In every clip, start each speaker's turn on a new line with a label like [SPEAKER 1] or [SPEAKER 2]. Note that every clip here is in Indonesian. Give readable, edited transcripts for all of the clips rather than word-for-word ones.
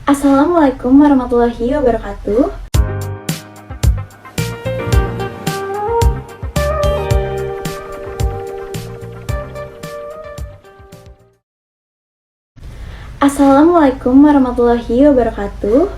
[SPEAKER 1] Assalamualaikum warahmatullahi wabarakatuh. Assalamualaikum warahmatullahi wabarakatuh.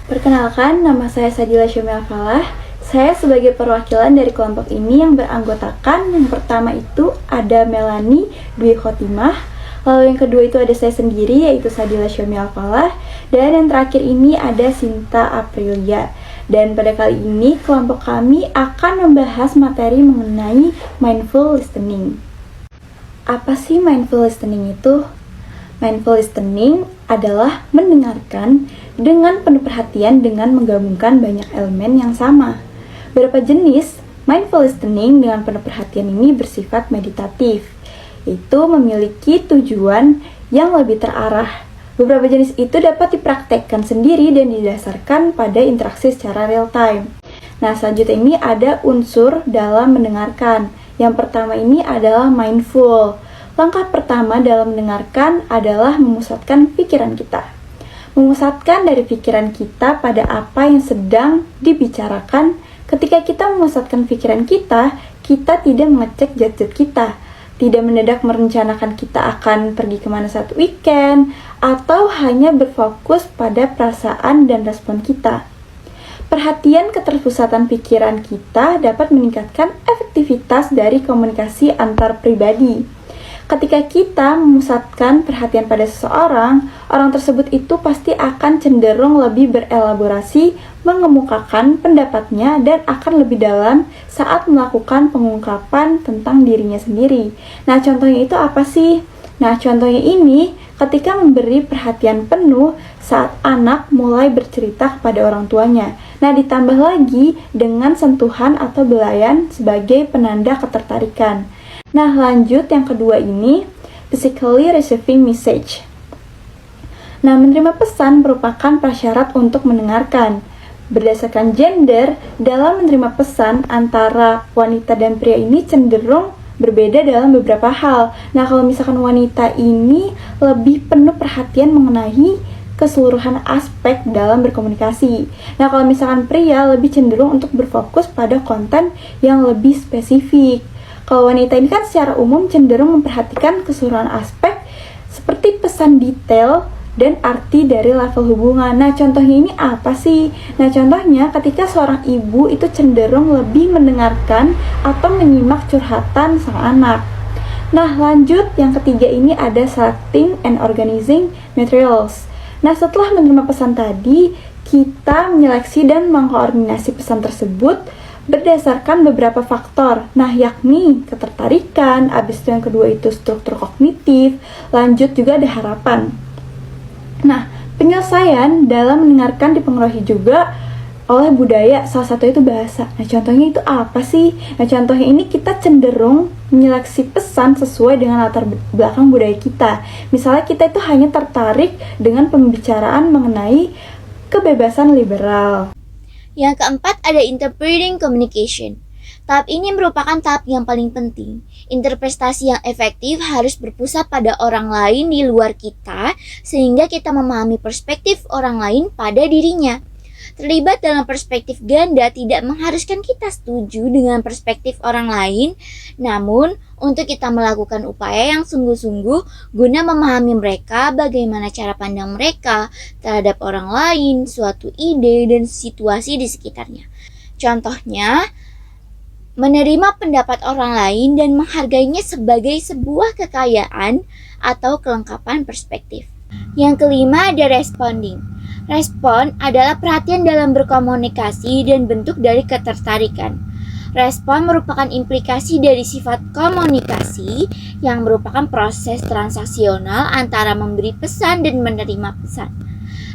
[SPEAKER 1] Perkenalkan, nama saya Sadila Syamil Falah. Saya sebagai perwakilan dari kelompok ini yang beranggotakan yang pertama itu ada Melani Dwi Khotimah, lalu yang kedua itu ada saya sendiri yaitu Sadila Syamil Falah, dan yang terakhir ini ada Sinta Aprilia. Dan pada kali ini kelompok kami akan membahas materi mengenai mindful listening. Apa sih mindful listening itu? Mindful listening adalah mendengarkan dengan penuh perhatian dengan menggabungkan banyak elemen yang sama. Beberapa jenis mindful listening dengan penuh perhatian ini bersifat meditatif, yaitu memiliki tujuan yang lebih terarah. Beberapa jenis itu dapat dipraktekkan sendiri dan didasarkan pada interaksi secara real time. Nah, selanjutnya ini ada unsur dalam mendengarkan. Yang pertama ini adalah mindful. Langkah pertama dalam mendengarkan adalah memusatkan pikiran kita. Memusatkan dari pikiran kita pada apa yang sedang dibicarakan. Ketika kita memusatkan pikiran kita tidak mengecek gadget kita, tidak mendadak merencanakan kita akan pergi kemana saat weekend, atau hanya berfokus pada perasaan dan respon kita. Perhatian keterpusatan pikiran kita dapat meningkatkan efektivitas dari komunikasi antar pribadi. Ketika kita memusatkan perhatian pada seseorang, orang tersebut itu pasti akan cenderung lebih berelaborasi, mengemukakan pendapatnya, dan akan lebih dalam saat melakukan pengungkapan tentang dirinya sendiri. Nah, contohnya itu apa sih? Nah, contohnya ini ketika memberi perhatian penuh saat anak mulai bercerita kepada orang tuanya. Nah, ditambah lagi dengan sentuhan atau belayan sebagai penanda ketertarikan. Nah, lanjut yang kedua ini, physically receiving message. Nah, menerima pesan merupakan prasyarat untuk mendengarkan. Berdasarkan gender, dalam menerima pesan antara wanita dan pria ini cenderung berbeda dalam beberapa hal. Nah, kalau misalkan wanita ini lebih penuh perhatian mengenai keseluruhan aspek dalam berkomunikasi. Nah, kalau misalkan pria lebih cenderung untuk berfokus pada konten yang lebih spesifik. Kalau wanita ini kan secara umum cenderung memperhatikan keseluruhan aspek seperti pesan detail dan arti dari level hubungan. Nah, contohnya ini apa sih? Nah, contohnya ketika seorang ibu itu cenderung lebih mendengarkan atau menyimak curhatan sang anak. Nah, lanjut yang ketiga ini ada selecting and organizing materials. Nah, setelah menerima pesan tadi, kita menyeleksi dan mengkoordinasi pesan tersebut berdasarkan beberapa faktor. Nah, yakni ketertarikan, habis itu yang kedua itu struktur kognitif, lanjut juga ada harapan. Nah, penyelesaian dalam mendengarkan dipengaruhi juga oleh budaya, salah satu itu bahasa. Nah, contohnya itu apa sih? Nah, contohnya ini kita cenderung menyeleksi pesan sesuai dengan latar belakang budaya kita. Misalnya kita itu hanya tertarik dengan pembicaraan mengenai kebebasan liberal.
[SPEAKER 2] Yang keempat ada interpreting communication. Tahap ini merupakan tahap yang paling penting. Interpretasi yang efektif harus berpusat pada orang lain di luar kita, sehingga kita memahami perspektif orang lain pada dirinya. Terlibat dalam perspektif ganda tidak mengharuskan kita setuju dengan perspektif orang lain, namun untuk kita melakukan upaya yang sungguh-sungguh guna memahami mereka, bagaimana cara pandang mereka terhadap orang lain, suatu ide, dan situasi di sekitarnya. Contohnya, menerima pendapat orang lain dan menghargainya sebagai sebuah kekayaan atau kelengkapan perspektif. Yang kelima ada responding. Respon adalah perhatian dalam berkomunikasi dan bentuk dari ketertarikan. Respon merupakan implikasi dari sifat komunikasi yang merupakan proses transaksional antara memberi pesan dan menerima pesan.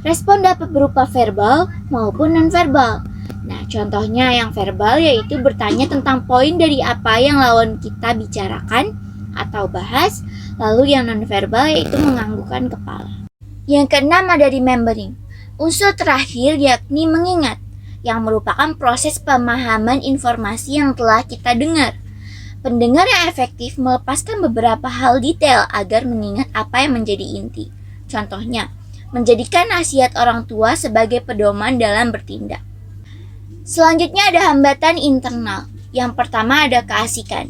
[SPEAKER 2] Respon dapat berupa verbal maupun nonverbal. Nah, contohnya yang verbal yaitu bertanya tentang poin dari apa yang lawan kita bicarakan atau bahas, lalu yang nonverbal yaitu menganggukkan kepala. Yang keenam ada remembering. Unsur terakhir yakni mengingat, yang merupakan proses pemahaman informasi yang telah kita dengar. Pendengar yang efektif melepaskan beberapa hal detail agar mengingat apa yang menjadi inti. Contohnya, menjadikan nasihat orang tua sebagai pedoman dalam bertindak. Selanjutnya ada hambatan internal. Yang pertama ada keasikan.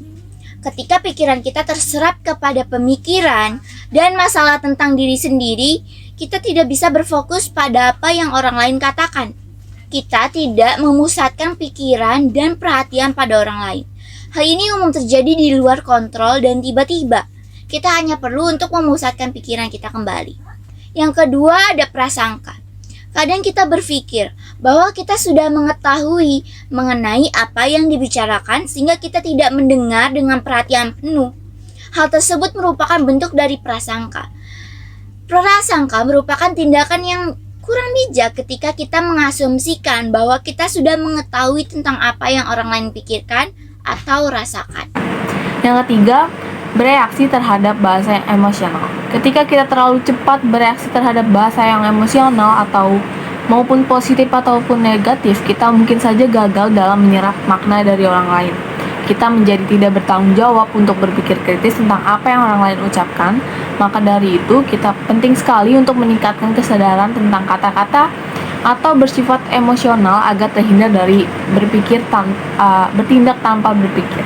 [SPEAKER 2] Ketika pikiran kita terserap kepada pemikiran dan masalah tentang diri sendiri, kita tidak bisa berfokus pada apa yang orang lain katakan. Kita tidak memusatkan pikiran dan perhatian pada orang lain. Hal ini umum terjadi di luar kontrol dan tiba-tiba kita hanya perlu untuk memusatkan pikiran kita kembali. Yang kedua ada prasangka. Kadang kita berpikir bahwa kita sudah mengetahui mengenai apa yang dibicarakan sehingga kita tidak mendengar dengan perhatian penuh. Hal tersebut merupakan bentuk dari prasangka. Prasangka merupakan tindakan yang kurang bijak ketika kita mengasumsikan bahwa kita sudah mengetahui tentang apa yang orang lain pikirkan atau rasakan.
[SPEAKER 3] Yang ketiga, bereaksi terhadap bahasa yang emosional. Ketika kita terlalu cepat bereaksi terhadap bahasa yang emosional atau maupun positif ataupun negatif, kita mungkin saja gagal dalam menyerap makna dari orang lain. Kita menjadi tidak bertanggung jawab untuk berpikir kritis tentang apa yang orang lain ucapkan. Maka dari itu, kita penting sekali untuk meningkatkan kesadaran tentang kata-kata atau bersifat emosional agar terhindar dari bertindak tanpa berpikir.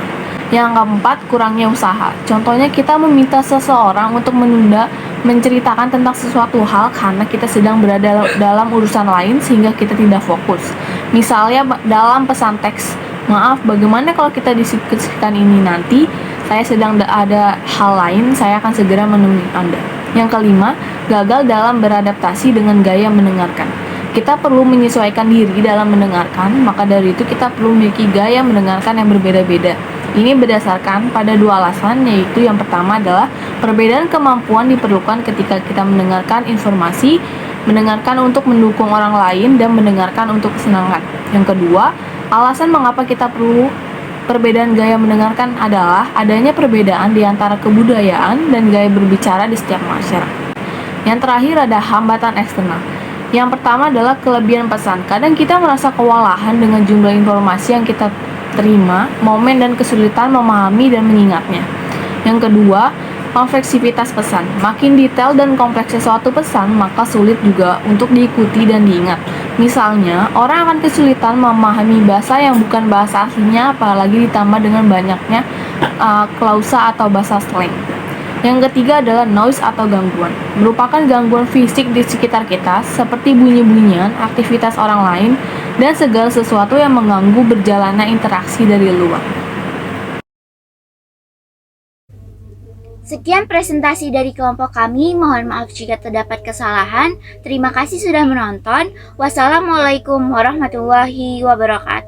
[SPEAKER 3] Yang keempat, kurangnya usaha. Contohnya kita meminta seseorang untuk menunda menceritakan tentang sesuatu hal karena kita sedang berada dalam urusan lain sehingga kita tidak fokus. Misalnya dalam pesan teks, maaf, bagaimana kalau kita diskusikan ini nanti? Saya sedang ada hal lain, saya akan segera menemui Anda. Yang kelima, gagal dalam beradaptasi dengan gaya mendengarkan. Kita perlu menyesuaikan diri dalam mendengarkan, maka dari itu kita perlu memiliki gaya mendengarkan yang berbeda-beda. Ini berdasarkan pada dua alasan, yaitu yang pertama adalah perbedaan kemampuan diperlukan ketika kita mendengarkan informasi, mendengarkan untuk mendukung orang lain, dan mendengarkan untuk kesenangan. Yang kedua, alasan mengapa kita perlu perbedaan gaya mendengarkan adalah adanya perbedaan di antara kebudayaan dan gaya berbicara di setiap masyarakat. Yang terakhir ada hambatan eksternal. Yang pertama adalah kelebihan pesan. Kadang kita merasa kewalahan dengan jumlah informasi yang kita terima, momen dan kesulitan memahami dan mengingatnya. Yang kedua, kompleksitas pesan. Makin detail dan kompleksnya suatu pesan, maka sulit juga untuk diikuti dan diingat. Misalnya, orang akan kesulitan memahami bahasa yang bukan bahasa aslinya, apalagi ditambah dengan banyaknya klausa atau bahasa slang. Yang ketiga adalah noise atau gangguan. Merupakan gangguan fisik di sekitar kita, seperti bunyi-bunyian, aktivitas orang lain, dan segala sesuatu yang mengganggu berjalannya interaksi dari luar.
[SPEAKER 2] Sekian presentasi dari kelompok kami. Mohon maaf jika terdapat kesalahan. Terima kasih sudah menonton. Wassalamualaikum warahmatullahi wabarakatuh.